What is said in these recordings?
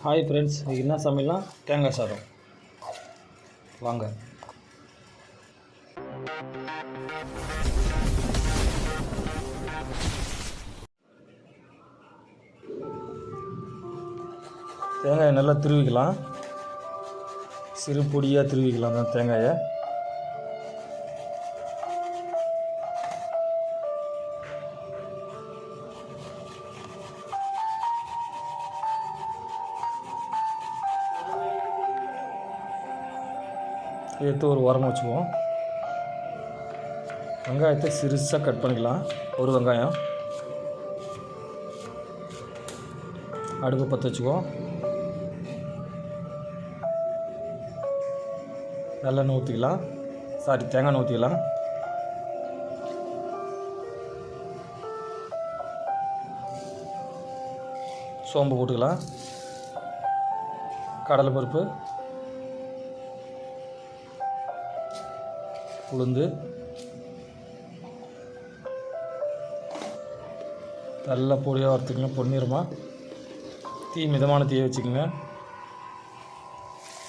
Hi friends, இது என்ன சமையல்னா தேங்காய் சாதம். வாங்க. தேங்காயை நல்லா திருவிக்கலாம். சிறு பொடியாக திருவிக்கலாம் தான் தேங்காயை. எடுத்து ஒரு உரமாக வச்சுக்குவோம். வெங்காயத்தை சிறுசாக கட் பண்ணிக்கலாம். ஒரு வெங்காயம். அடுப்பு பற்ற வச்சுக்குவோம். நல்லெண்ணெய் ஊற்றிக்கலாம். தேங்காய் எண்ணெய் ஊற்றிக்கலாம். சோம்பு போட்டுக்கலாம். கடலைப்பருப்பு, உளுந்து, நல்லா பொடியாக வறுத்துக்கங்க. பொன்னிறமாக மிதமான தீயை வச்சுக்கோங்க.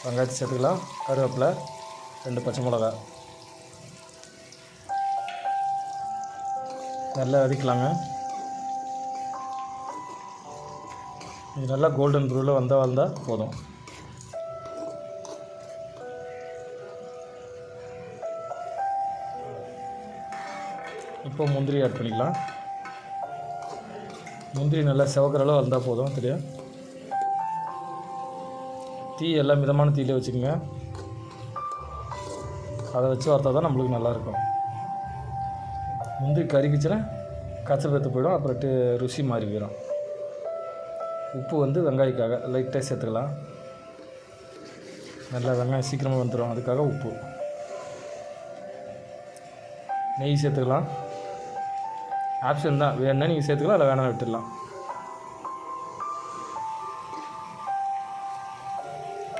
வெங்காயத்தை சேர்த்துக்கலாம். கருவேப்பிலை, 2 பச்சை மிளகா நல்லா வதக்கலாங்க. இது நல்லா கோல்டன் ப்ரூவில் வந்தால் போதும். இப்போ முந்திரி ஆட் பண்ணிக்கலாம். முந்திரி நல்லா செவக்கிற அளவு வந்தால் போதும். தெரியும், தீ எல்லாம் மிதமான தீயிலே வச்சுக்கோங்க. அதை வச்சு வறுத்தா தான் நம்மளுக்கு நல்லாயிருக்கும். முந்திரி கறிக்குச்சுன்னா கச்சப்பேத்து போயிடும். அப்புறட்டு ருசி மாறி போயிடும். உப்பு வெங்காயக்காக லைட்டாக சேர்த்துக்கலாம். நல்லா வெங்காயம் சீக்கிரமாக வந்துடும், அதுக்காக உப்பு. நெய் சேர்த்துக்கலாம். ஆப்ஷன் தான், வேணுன்னா நீங்கள் சேர்த்துக்கலாம், இல்லை வேணாம் விட்டுடலாம்.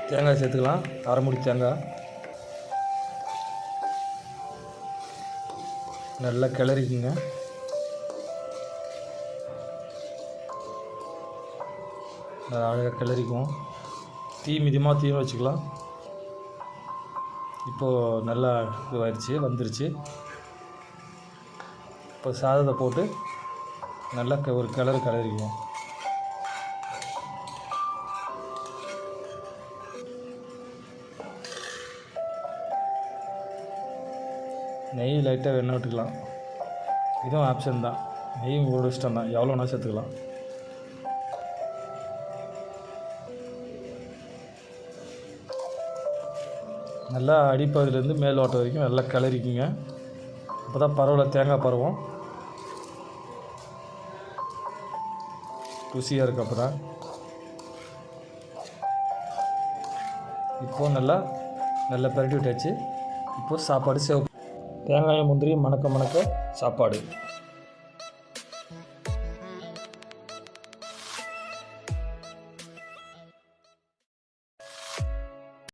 தேங்காய் சேர்த்துக்கலாம். அரை மூடி தேங்காய். நல்லா கிளறிக்குங்க. அழகாக கிளறிக்குவோம். தீ மிதமாக தீயும் வச்சுக்கலாம். இப்போது நல்லா வந்துருச்சு. இப்போ சாதத்தை போட்டு நல்லா ஒரு கிளறிக்குவோம். நெய் லைட்டாக வெண்ணெய் விட்டுக்கலாம். இதுவும் ஆப்ஷன் தான். நெய் உங்களோட இஷ்டம் தான், எவ்வளோ வேணால் சேர்த்துக்கலாம். நல்லா அடிப்பகுதியிலேருந்து மேல் ஓட்ட வரைக்கும் நல்லா கிளறிக்குங்க. அப்போ தான் பரவல தேங்காய் பருவம் ருசியாக இருக்குது. அப்போ தான் இப்போது நல்லா பரட்டி விட்டாச்சு. இப்போது சாப்பாடு தேங்காய் முந்திரி மணக்க சாப்பாடு.